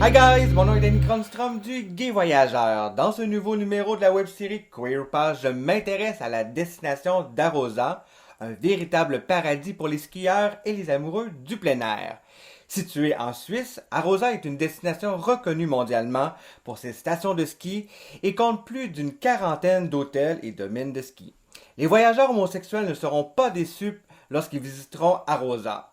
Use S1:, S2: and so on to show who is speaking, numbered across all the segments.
S1: Hi guys, mon nom est Danny Kronstrom du Gay Voyageur. Dans ce nouveau numéro de la web-série Queer Pass, je m'intéresse à la destination d'Arosa, un véritable paradis pour les skieurs et les amoureux du plein air. Située en Suisse, Arosa est une destination reconnue mondialement pour ses stations de ski et compte plus d'une quarantaine d'hôtels et domaines de ski. Les voyageurs homosexuels ne seront pas déçus lorsqu'ils visiteront Arosa.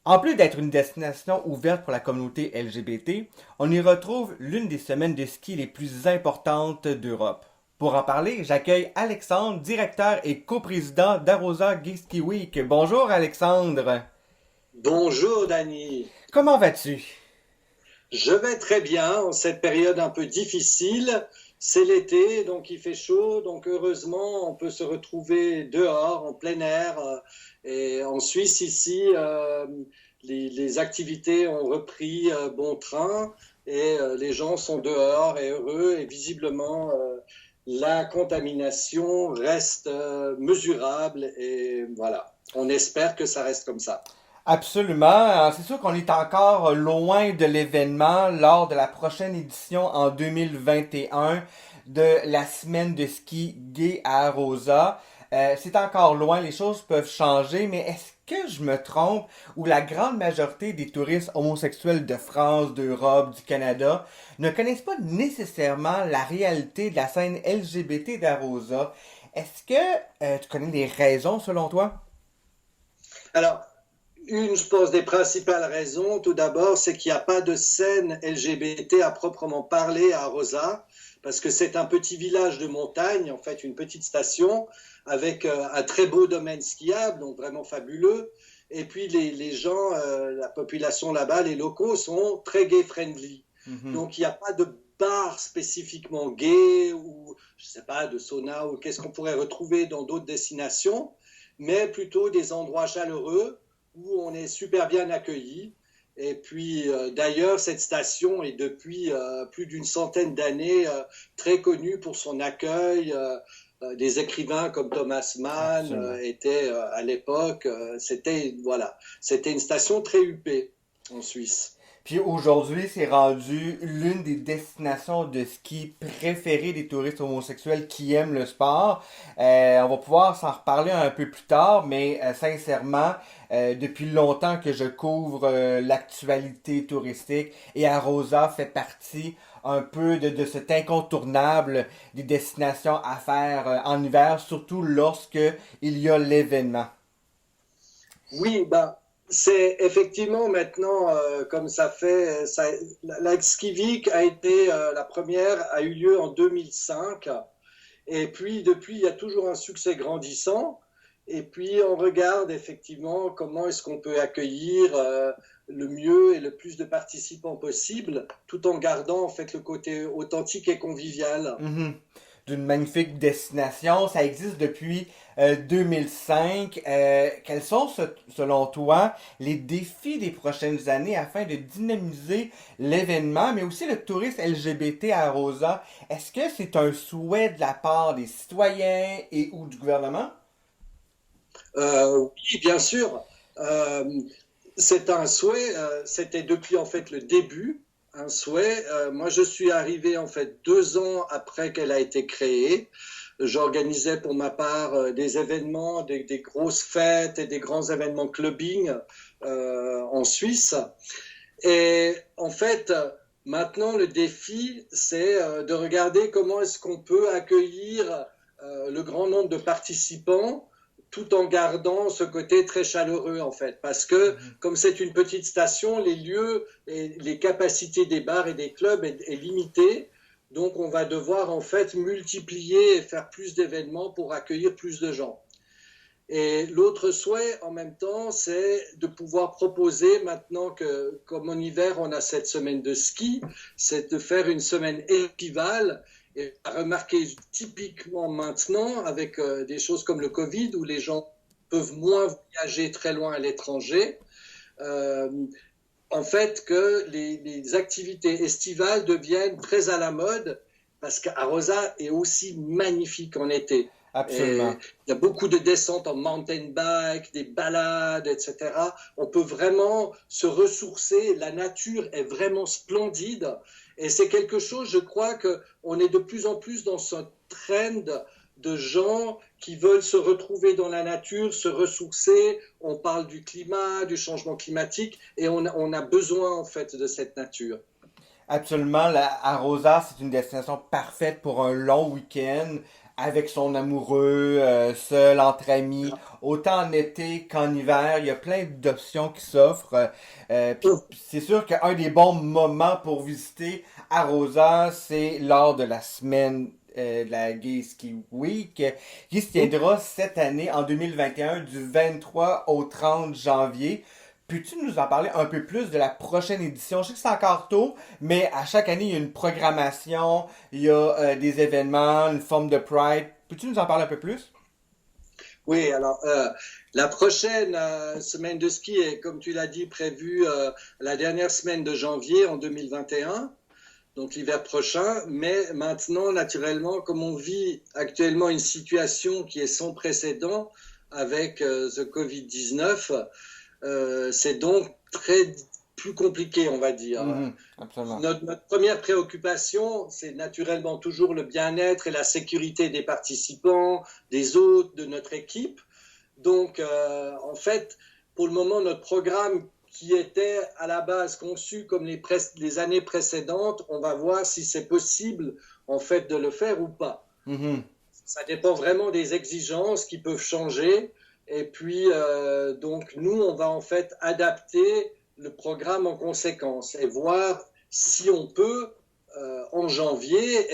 S1: En plus d'être une destination ouverte pour la communauté LGBT, on y retrouve l'une des semaines de ski les plus importantes d'Europe. Pour en parler, j'accueille Alexandre, directeur et coprésident d'Arosa Gay Ski Week. Bonjour Alexandre.
S2: Bonjour Dany,
S1: Comment vas-tu?
S2: je vais très bien en cette période un peu difficile. C'est l'été, donc il fait chaud, donc heureusement on peut se retrouver dehors, en plein air. Et en Suisse ici, les activités ont repris bon train et les gens sont dehors et heureux et visiblement la contamination reste mesurable et voilà, on espère que ça reste comme ça.
S1: Absolument. C'est sûr qu'on est encore loin de l'événement lors de la prochaine édition en 2021 de la semaine de ski gay à Arosa. C'est encore loin, les choses peuvent changer, mais est-ce que je me trompe ou la grande majorité des touristes homosexuels de France, d'Europe, du Canada ne connaissent pas nécessairement la réalité de la scène LGBT d'Arosa? Est-ce que tu connais les raisons selon toi?
S2: Alors, je pense, des principales raisons, tout d'abord, c'est qu'il n'y a pas de scène LGBT à proprement parler à Rosa, parce que c'est un petit village de montagne, en fait, une petite station, avec un très beau domaine skiable, donc vraiment fabuleux. Et puis, les gens, la population là-bas, les locaux, sont très gay-friendly.
S1: Mhm.
S2: Donc, il n'y a pas de bar spécifiquement gay, ou, je ne sais pas, de sauna, ou qu'est-ce qu'on pourrait retrouver dans d'autres destinations, mais plutôt des endroits chaleureux où on est super bien accueilli. Et puis, d'ailleurs, cette station est depuis plus d'une centaine d'années très connue pour son accueil. Des écrivains comme Thomas Mann
S1: Absolument.
S2: étaient à l'époque. C'était voilà, c'était une station très huppée en Suisse.
S1: Puis aujourd'hui, c'est rendu l'une des destinations de ski préférées des touristes homosexuels qui aiment le sport. On va pouvoir s'en reparler un peu plus tard, mais sincèrement, depuis longtemps que je couvre l'actualité touristique et Arosa fait partie un peu de cet incontournable des destinations à faire en hiver, surtout lorsque il y a l'événement.
S2: Oui, ben, c'est effectivement maintenant, comme ça fait, ça, la Skivik a été la première, a eu lieu en 2005. Et puis, depuis, il y a toujours un succès grandissant. Et puis, on regarde effectivement comment est-ce qu'on peut accueillir le mieux et le plus de participants possible, tout en gardant en fait le côté authentique et convivial.
S1: Mhm. D'une magnifique destination. Ça existe depuis 2005. Quels sont, selon toi, les défis des prochaines années afin de dynamiser l'événement, mais aussi le tourisme LGBT à Arosa? Est-ce que c'est un souhait de la part des citoyens et ou du gouvernement?
S2: Oui, bien sûr. Euh, c'est un souhait. C'était depuis en fait le début un souhait. Moi, je suis arrivé en fait 2 ans après qu'elle a été créée. J'organisais pour ma part des événements, des grosses fêtes et des grands événements clubbing en Suisse. Et en fait, maintenant, le défi, c'est de regarder comment est-ce qu'on peut accueillir le grand nombre de participants tout en gardant ce côté très chaleureux, en fait. Parce que,
S1: Mhm.
S2: comme c'est une petite station, les lieux et les capacités des bars et des clubs est limitée. Donc, on va devoir, en fait, multiplier et faire plus d'événements pour accueillir plus de gens. Et l'autre souhait, en même temps, c'est de pouvoir proposer, maintenant que, comme en hiver, on a cette semaine de ski, c'est de faire une semaine estivale. Et remarquer typiquement maintenant, avec des choses comme le Covid, où les gens peuvent moins voyager très loin à l'étranger, euh, en fait, que les activités estivales deviennent très à la mode, parce qu'Arosa est aussi magnifique en été. Et
S1: Absolument.
S2: il y a beaucoup de descentes en mountain bike, des balades, etc. On peut vraiment se ressourcer. La nature est vraiment splendide. Et c'est quelque chose, je crois, qu'on est de plus en plus dans ce trend de gens qui veulent se retrouver dans la nature, se ressourcer. On parle du climat, du changement climatique, et on a besoin, en fait, de cette nature.
S1: Absolument, Arosa, c'est une destination parfaite pour un long week-end avec son amoureux, seul, entre amis, autant en été qu'en hiver. Il y a plein d'options qui s'offrent. Puis c'est sûr qu'un des bons moments pour visiter Arosa, c'est lors de la semaine de la Gay Ski Week, qui se tiendra cette année en 2021 du 23 au 30 janvier. Peux-tu nous en parler un peu plus de la prochaine édition? Je sais que c'est encore tôt, mais à chaque année, il y a une programmation, il y a des événements, une forme de Pride. Peux-tu nous en parler un peu plus?
S2: Oui, alors la prochaine semaine de ski est, comme tu l'as dit, prévue la dernière semaine de janvier en 2021, donc l'hiver prochain. Mais maintenant, naturellement, comme on vit actuellement une situation qui est sans précédent avec the Covid-19, c'est donc très plus compliqué, on va dire.
S1: Mhm, absolument.
S2: Notre première préoccupation, c'est naturellement toujours le bien-être et la sécurité des participants, des hôtes, de notre équipe. Donc, en fait, pour le moment, notre programme qui était à la base conçu comme les années précédentes, on va voir si c'est possible, en fait, de le faire ou pas.
S1: Mhm.
S2: Ça dépend vraiment des exigences qui peuvent changer. Et puis, donc, nous, on va en fait adapter le programme en conséquence et voir si on peut, en janvier,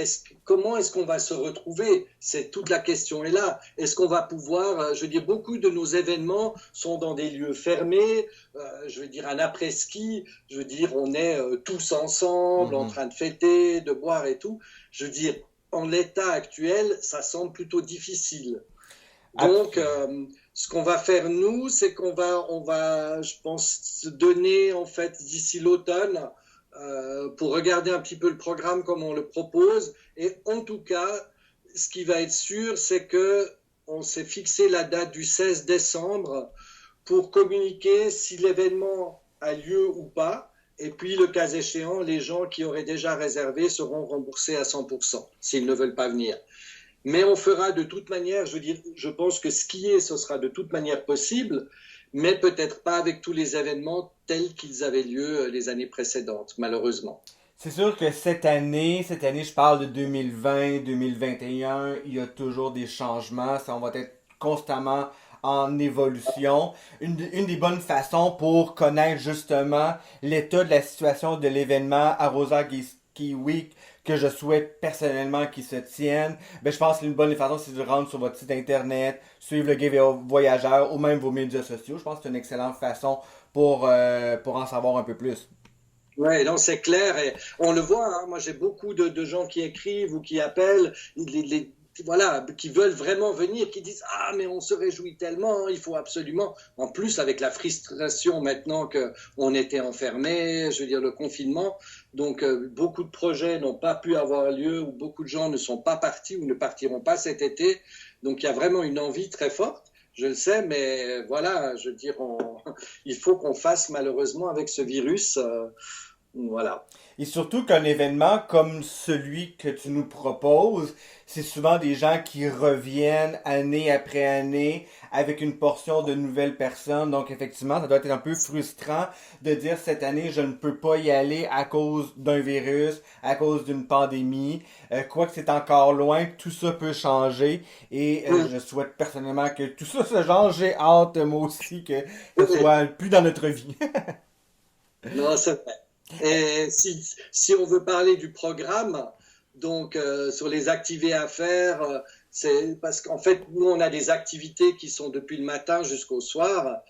S2: comment est-ce qu'on va se retrouver? C'est toute la question est là. Est-ce qu'on va pouvoir, je veux dire, beaucoup de nos événements sont dans des lieux fermés, je veux dire, un après-ski, je veux dire, on est tous ensemble, en
S1: Mhm.
S2: train de fêter, de boire et tout. Je veux dire, en l'état actuel, ça semble plutôt difficile. Donc,
S1: Absolument.
S2: ce qu'on va faire nous, c'est qu'on va, je pense, se donner en fait d'ici l'automne pour regarder un petit peu le programme comme on le propose. Et en tout cas, ce qui va être sûr, c'est que on s'est fixé la date du 16 décembre pour communiquer si l'événement a lieu ou pas. Et puis, le cas échéant, les gens qui auraient déjà réservé seront remboursés à 100% s'ils ne veulent pas venir. Mais on fera de toute manière, je veux dire, je pense que skier, ce sera de toute manière possible, mais peut-être pas avec tous les événements tels qu'ils avaient lieu les années précédentes, malheureusement.
S1: C'est sûr que cette année, je parle de 2020, 2021, il y a toujours des changements. Ça, on va être constamment en évolution. Une des bonnes façons pour connaître justement l'état de la situation de l'événement Arosa Ski Week que je souhaite personnellement qu'il se tienne, ben, je pense qu'une bonne façon, c'est de rentrer sur votre site internet, suivre le Gay Voyageur ou même vos médias sociaux. Je pense que c'est une excellente façon pour en savoir un peu plus.
S2: Ouais, non, c'est clair. Et on le voit, hein, moi j'ai beaucoup de gens qui écrivent ou qui appellent, voilà, qui veulent vraiment venir, qui disent ah mais on se réjouit tellement, il faut absolument. En plus avec la frustration maintenant que on était enfermés, je veux dire le confinement, donc beaucoup de projets n'ont pas pu avoir lieu ou beaucoup de gens ne sont pas partis ou ne partiront pas cet été. Donc il y a vraiment une envie très forte. Je le sais, mais voilà, je veux dire, il faut qu'on fasse malheureusement avec ce virus. Voilà.
S1: Et surtout qu'un événement comme celui que tu nous proposes, c'est souvent des gens qui reviennent année après année avec une portion de nouvelles personnes. Donc effectivement, ça doit être un peu frustrant de dire cette année, je ne peux pas y aller à cause d'un virus, à cause d'une pandémie. Quoique c'est encore loin, tout ça peut changer. Et je souhaite personnellement que tout ça se change. J'ai hâte, moi aussi, que ce soit plus dans notre vie.
S2: Non, c'est vrai. Et si on veut parler du programme, donc sur les activités à faire, c'est parce qu'en fait, nous, on a des activités qui sont depuis le matin jusqu'au soir,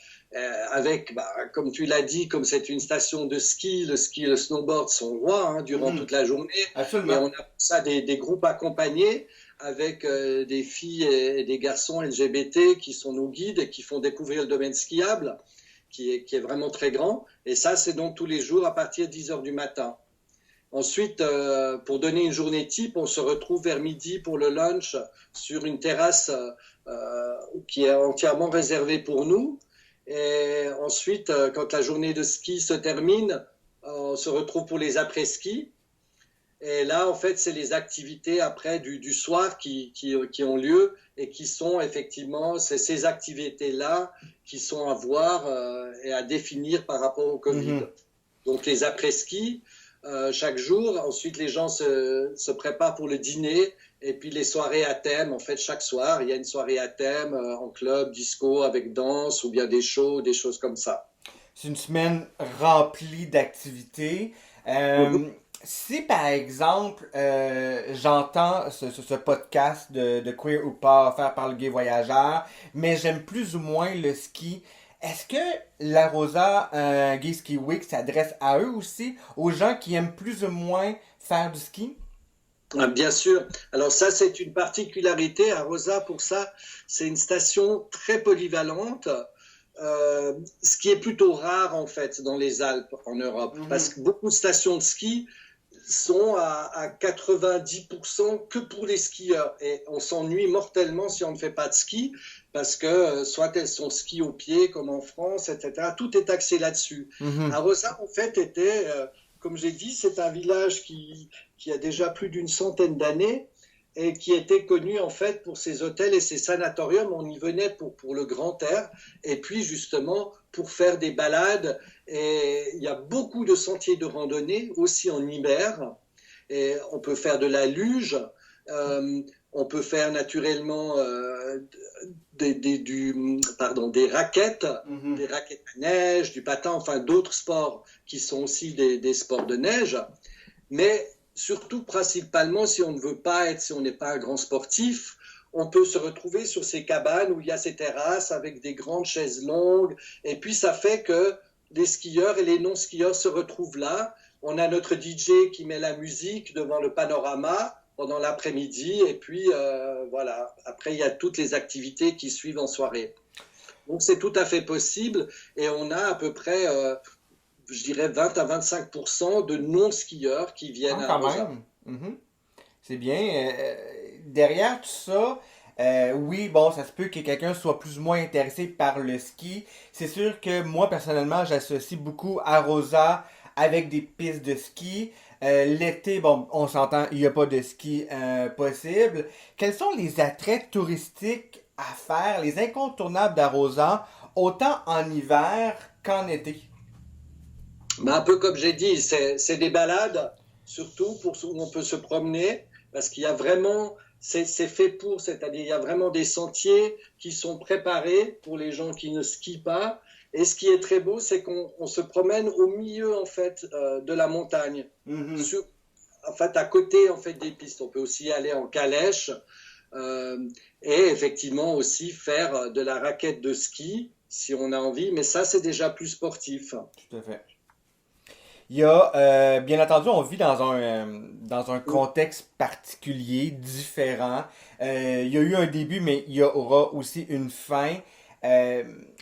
S2: avec, bah, comme tu l'as dit, comme c'est une station de ski, le ski et le snowboard sont rois hein, durant
S1: Mhm,
S2: toute la journée, et
S1: absolument.
S2: on a ça des groupes accompagnés avec des filles et des garçons LGBT qui sont nos guides et qui font découvrir le domaine skiable qui est vraiment très grand. Et ça, c'est donc tous les jours à partir de 10 heures du matin. Ensuite, pour donner une journée type, on se retrouve vers midi pour le lunch sur une terrasse qui est entièrement réservée pour nous. Et ensuite, quand la journée de ski se termine, on se retrouve pour les après-ski. Et là, en fait, c'est les activités après du soir qui ont lieu et qui sont effectivement, c'est ces activités-là qui sont à voir et à définir par rapport au Covid. Donc, les après-ski, chaque jour. Ensuite, les gens se préparent pour le dîner. Et puis, les soirées à thème, en fait, chaque soir, il y a une soirée à thème en club, disco, avec danse ou bien des shows, des choses comme ça.
S1: C'est une semaine remplie d'activités. Si par exemple j'entends ce podcast de Queer ou pas offert par le Gay Voyageur, mais j'aime plus ou moins le ski, est-ce que l'Arosa Gay Ski Week s'adresse à eux aussi, aux gens qui aiment plus ou moins faire du ski?
S2: Bien sûr. Alors ça, c'est une particularité. Arosa, pour ça, c'est une station très polyvalente. Ce qui est plutôt rare en fait dans les Alpes en Europe, parce que beaucoup de stations de ski sont à 90% que pour les skieurs et on s'ennuie mortellement si on ne fait pas de ski parce que soit elles sont ski au pied comme en France, etc. Tout est axé là-dessus. Arosa en fait était, comme j'ai dit, c'est un village qui a déjà plus d'une centaine d'années et qui était connu en fait pour ses hôtels et ses sanatoriums. On y venait pour le grand air et puis justement pour faire des balades. Et il y a beaucoup de sentiers de randonnée aussi en hiver. Et on peut faire de la luge, on peut faire naturellement des raquettes, des raquettes à neige, du patin, enfin d'autres sports qui sont aussi des sports de neige. Mais surtout, principalement, si on ne veut pas être, si on n'est pas un grand sportif, on peut se retrouver sur ces cabanes où il y a ces terrasses avec des grandes chaises longues. Et puis, ça fait que les skieurs et les non-skieurs se retrouvent là. On a notre DJ qui met la musique devant le panorama pendant l'après-midi. Et puis, voilà. Après, il y a toutes les activités qui suivent en soirée. Donc, c'est tout à fait possible. Et on a à peu près... je dirais 20 à 25% de non-skieurs qui viennent à Arosa.
S1: C'est bien. Derrière tout ça, oui, bon, ça se peut que quelqu'un soit plus ou moins intéressé par le ski. C'est sûr que moi, personnellement, j'associe beaucoup Arosa avec des pistes de ski. L'été, bon, on s'entend, il n'y a pas de ski possible. Quels sont les attraits touristiques à faire, les incontournables d'Arosa, autant en hiver qu'en été?
S2: Mais un peu comme j'ai dit, c'est des balades, surtout où on peut se promener, parce qu'il y a vraiment, c'est fait pour, c'est-à-dire il y a vraiment des sentiers qui sont préparés pour les gens qui ne skient pas. Et ce qui est très beau, c'est qu'on se promène au milieu en fait de la montagne, en fait à côté en fait des pistes. On peut aussi aller en calèche et effectivement aussi faire de la raquette de ski si on a envie. Mais ça, c'est déjà plus sportif.
S1: Tout à fait. Il y a, bien entendu, on vit dans un contexte particulier, différent. Il y a eu un début, mais il y aura aussi une fin.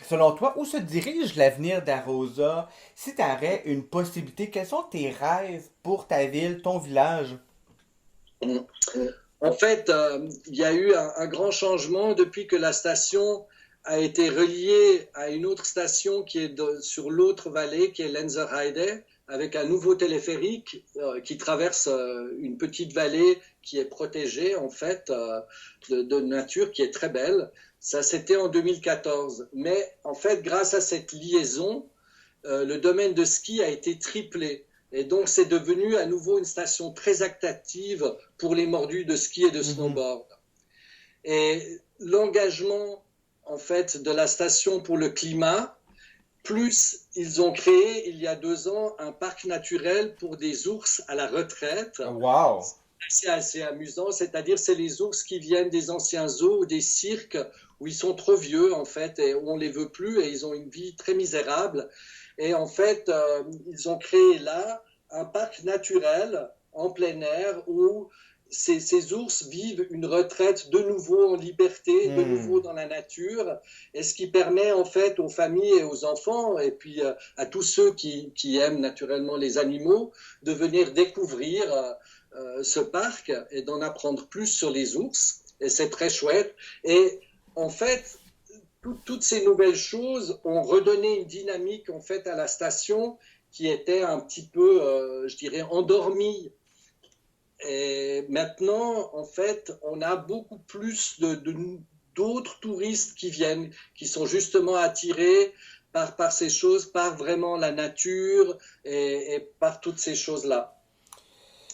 S1: Selon toi, où se dirige l'avenir d'Arosa? Si tu aurais une possibilité, quels sont tes rêves pour ta ville, ton village?
S2: En fait, il y a eu un grand changement depuis que la station a été reliée à une autre station qui est sur l'autre vallée, qui est Lenzerheide, avec un nouveau téléphérique qui traverse une petite vallée qui est protégée en fait de nature, qui est très belle. Ça, c'était en 2014. Mais en fait, grâce à cette liaison, le domaine de ski a été triplé. Et donc, c'est devenu à nouveau une station très attractive pour les mordus de ski et de snowboard. Et l'engagement, en fait, de la station pour le climat, plus ils ont créé, il y a 2 ans, un parc naturel pour des ours à la retraite.
S1: Wow!
S2: C'est assez amusant, c'est-à-dire c'est les ours qui viennent des anciens zoos ou des cirques où ils sont trop vieux, en fait, et où on ne les veut plus, et ils ont une vie très misérable. Et en fait, ils ont créé là un parc naturel en plein air où ces ours vivent une retraite de nouveau en liberté, de nouveau
S1: Hmm.
S2: dans la nature, et ce qui permet en fait aux familles et aux enfants, et puis à tous ceux qui aiment naturellement les animaux, de venir découvrir ce parc et d'en apprendre plus sur les ours. Et c'est très chouette. Et en fait, toutes ces nouvelles choses ont redonné une dynamique en fait à la station qui était un petit peu, je dirais, endormie. Et maintenant, en fait, on a beaucoup plus d'autres touristes qui viennent, qui sont justement attirés par ces choses, par vraiment la nature et par toutes ces choses-là.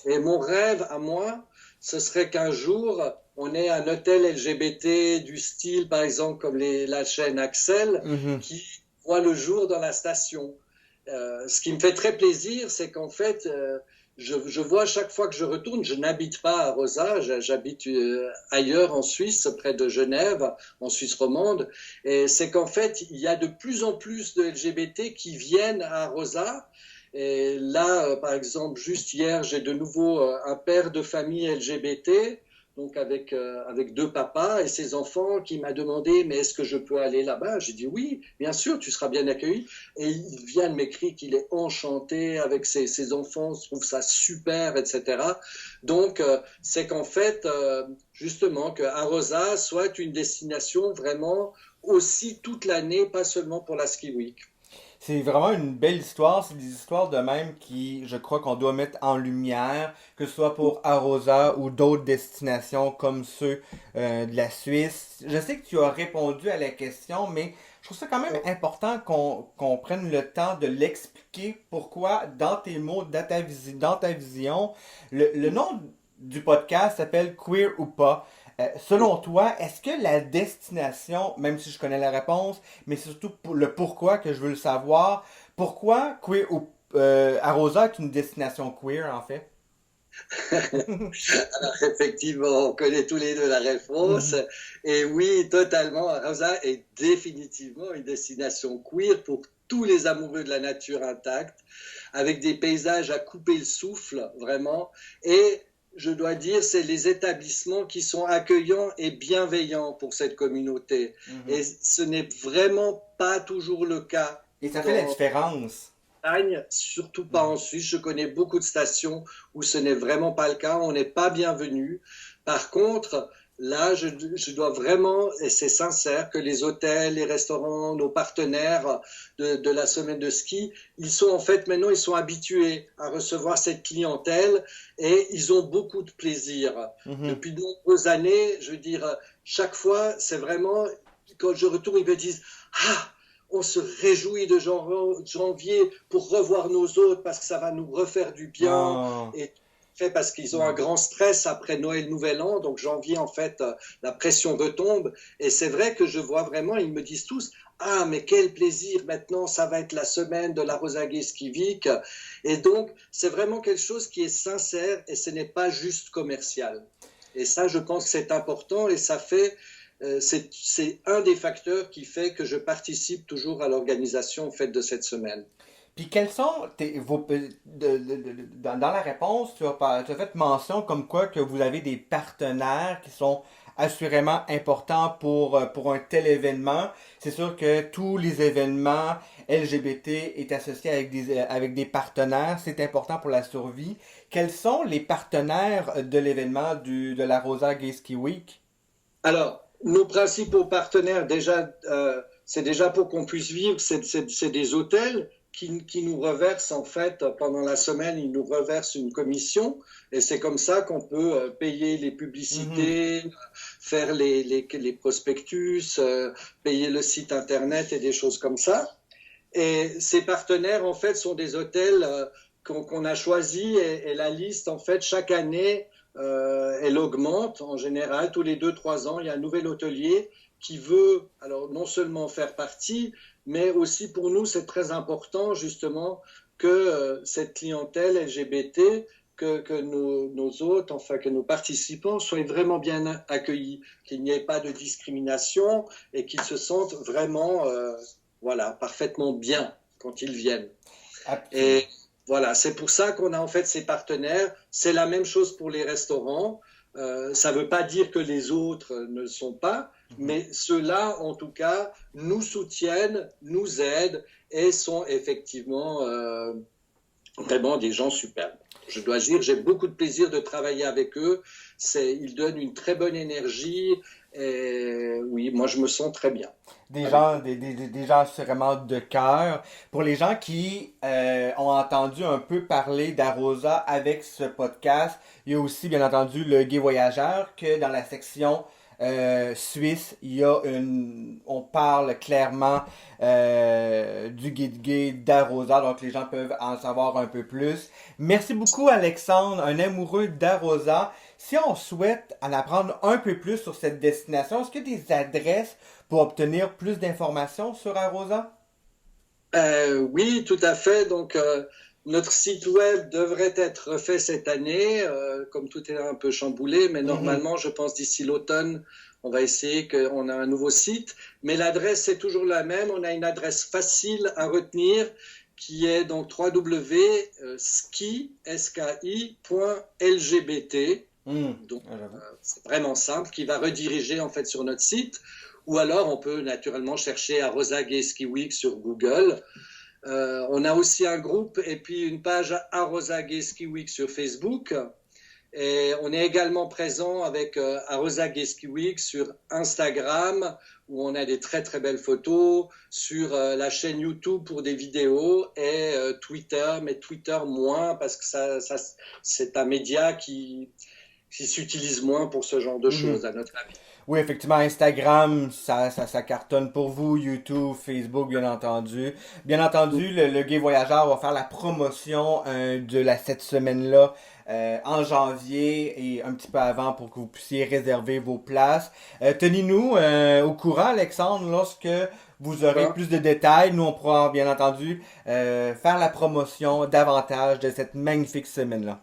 S2: Et mon rêve à moi, ce serait qu'un jour, on ait un hôtel LGBT du style, par exemple, comme la chaîne Axel,
S1: Mhm.
S2: qui voit le jour dans la station. Ce qui me fait très plaisir, c'est qu'en fait, je vois chaque fois que je retourne, je n'habite pas à Rosa, j'habite ailleurs en Suisse, près de Genève, en Suisse romande, et c'est qu'en fait, il y a de plus en plus de LGBT qui viennent à Rosa. Et là, par exemple, juste hier, j'ai de nouveau un père de famille LGBT, donc avec deux papas et ses enfants, qui m'a demandé, mais est-ce que je peux aller là-bas? J'ai dit oui, bien sûr, tu seras bien accueilli. Et il vient de m'écrire qu'il est enchanté avec ses enfants, trouve ça super, etc. Donc, c'est qu'en fait, justement, que Arosa soit une destination vraiment aussi toute l'année, pas seulement pour la Ski Week.
S1: C'est vraiment une belle histoire. C'est des histoires de même qui, je crois qu'on doit mettre en lumière, que ce soit pour Arosa ou d'autres destinations comme ceux de la Suisse. Je sais que tu as répondu à la question, mais je trouve ça quand même important qu'on prenne le temps de l'expliquer pourquoi, dans tes mots, dans ta vision, le nom du podcast s'appelle Queer ou pas. Selon toi, est-ce que la destination, même si je connais la réponse, mais c'est surtout pour le pourquoi que je veux le savoir, pourquoi queer ou Arosa est une destination queer en fait?
S2: Alors, effectivement, on connaît tous les deux la réponse.
S1: Mhm.
S2: Et oui, totalement, Rosa est définitivement une destination queer pour tous les amoureux de la nature intacte, avec des paysages à couper le souffle, vraiment. Et je dois dire, c'est les établissements qui sont accueillants et bienveillants pour cette communauté. Et
S1: Mhm.
S2: ce n'est vraiment pas toujours le cas
S1: Et ça fait la
S2: dans
S1: différence.
S2: Bretagne, surtout pas en
S1: Mhm.
S2: Suisse. Je connais beaucoup de stations où ce n'est vraiment pas le cas. On n'est pas bienvenu. Par contre, là, je dois vraiment, et c'est sincère, que les hôtels, les restaurants, nos partenaires de la semaine de ski, ils sont en fait maintenant, ils sont habitués à recevoir cette clientèle et ils ont beaucoup de plaisir.
S1: Mhm.
S2: Depuis de nombreuses années, je veux dire, chaque fois, c'est vraiment, quand je retourne, ils me disent, ah, on se réjouit de janvier pour revoir nos hôtes parce que ça va nous refaire du bien
S1: Ah.
S2: et fait parce qu'ils ont un
S1: Mhm.
S2: grand stress après Noël, Nouvel An, donc janvier en fait la pression retombe et c'est vrai que je vois vraiment, ils me disent tous ah mais quel plaisir, maintenant ça va être la semaine de la Rosagé Skivik et donc c'est vraiment quelque chose qui est sincère et ce n'est pas juste commercial et ça je pense que c'est important et ça fait c'est un des facteurs qui fait que je participe toujours à l'organisation en fait, de cette semaine.
S1: Puis quels sont dans la réponse, tu as fait mention comme quoi que vous avez des partenaires qui sont assurément importants pour un tel événement. C'est sûr que tous les événements LGBT est associés avec des partenaires. C'est important pour la survie. Quels sont les partenaires de l'événement de la Rosa Gay Ski Week?
S2: Alors, nos principaux partenaires, déjà, c'est déjà pour qu'on puisse vivre, c'est des hôtels qui nous reversent, en fait, pendant la semaine, ils nous reversent une commission. Et c'est comme ça qu'on peut payer les
S1: Mhm.
S2: publicités, faire les prospectus, payer le site Internet et des choses comme ça. Et ces partenaires, en fait, sont des hôtels qu'on a choisis et la liste, en fait, chaque année, elle augmente en général. Tous les 2, 3 ans, il y a un nouvel hôtelier qui veut, alors non seulement faire partie, mais aussi pour nous, c'est très important justement que cette clientèle LGBT, que nos hôtes, enfin que nos participants soient vraiment bien accueillis, qu'il n'y ait pas de discrimination et qu'ils se sentent vraiment voilà, parfaitement bien quand ils viennent. Et
S1: Absolument.
S2: Voilà, c'est pour ça qu'on a en fait ces partenaires. C'est la même chose pour les restaurants. Ça ne veut pas dire que les autres ne le sont pas, mais ceux-là, en tout cas, nous soutiennent, nous aident et sont effectivement vraiment des gens superbes. Je dois dire, j'ai beaucoup de plaisir de travailler avec eux. Ils donnent une très bonne énergie. Et oui, moi, je me sens très bien.
S1: Des gens vraiment de cœur. Pour les gens qui ont entendu un peu parler d'Arosa avec ce podcast, il y a aussi bien entendu le Gué Voyageur que dans la section suisse, on parle clairement du guide gay d'Arosa, donc les gens peuvent en savoir un peu plus. Merci beaucoup Alexandre, un amoureux d'Arosa. Si on souhaite en apprendre un peu plus sur cette destination, est-ce qu'il y a des adresses pour obtenir plus d'informations sur Arosa?
S2: Oui, tout à fait. Donc, notre site web devrait être refait cette année, comme tout est un peu chamboulé, mais
S1: Mhm.
S2: normalement, je pense d'ici l'automne, on va essayer qu'on a un nouveau site. Mais l'adresse est toujours la même. On a une adresse facile à retenir qui est donc www.ski.lgbt. Donc,
S1: Ah, j'avoue.
S2: c'est vraiment simple, qui va rediriger en fait sur notre site. Ou alors, on peut naturellement chercher Arosa Gay Ski Week sur Google. On a aussi un groupe et puis une page Arosa Gay Ski Week sur Facebook. Et on est également présent avec Arosa Gay Ski Week sur Instagram, où on a des très très belles photos, sur la chaîne YouTube pour des vidéos et Twitter, mais Twitter moins parce que c'est un média qui s'utilise moins pour ce genre de
S1: Mhm.
S2: choses, à notre avis.
S1: Oui, effectivement, Instagram, ça cartonne pour vous. YouTube, Facebook, bien entendu. Bien entendu, le Gay Voyageur va faire la promotion cette semaine-là en janvier et un petit peu avant pour que vous puissiez réserver vos places. Tenez-nous au courant, Alexandre, lorsque vous aurez plus de détails. Nous, on pourra bien entendu faire la promotion davantage de cette magnifique semaine-là.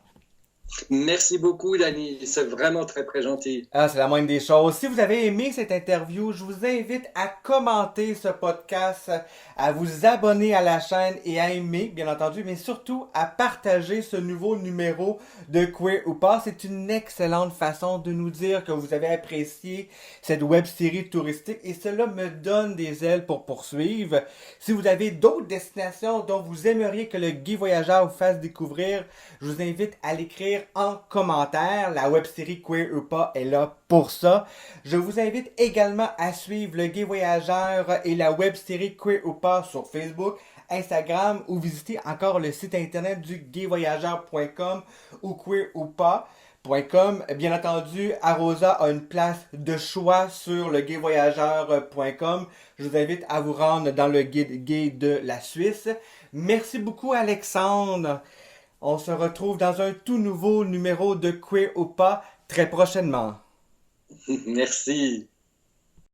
S2: Merci beaucoup, Dani. C'est vraiment très très gentil.
S1: Ah, c'est la moindre des choses. Si vous avez aimé cette interview, je vous invite à commenter ce podcast, à vous abonner à la chaîne et à aimer, bien entendu, mais surtout à partager ce nouveau numéro de Queer ou pas. C'est une excellente façon de nous dire que vous avez apprécié cette web série touristique et cela me donne des ailes pour poursuivre. Si vous avez d'autres destinations dont vous aimeriez que le Guy Voyageur vous fasse découvrir, je vous invite à l'écrire en commentaire. La web série Queer ou pas est là pour ça. Je vous invite également à suivre le Gay Voyageur et la web série Queer ou pas sur Facebook, Instagram ou visiter encore le site internet du gayvoyageur.com ou queer ou pas.com. Bien entendu, Arosa a une place de choix sur le gayvoyageur.com. Je vous invite à vous rendre dans le guide gay de la Suisse. Merci beaucoup Alexandre. On se retrouve dans un tout nouveau numéro de Queer ou pas très prochainement.
S2: Merci.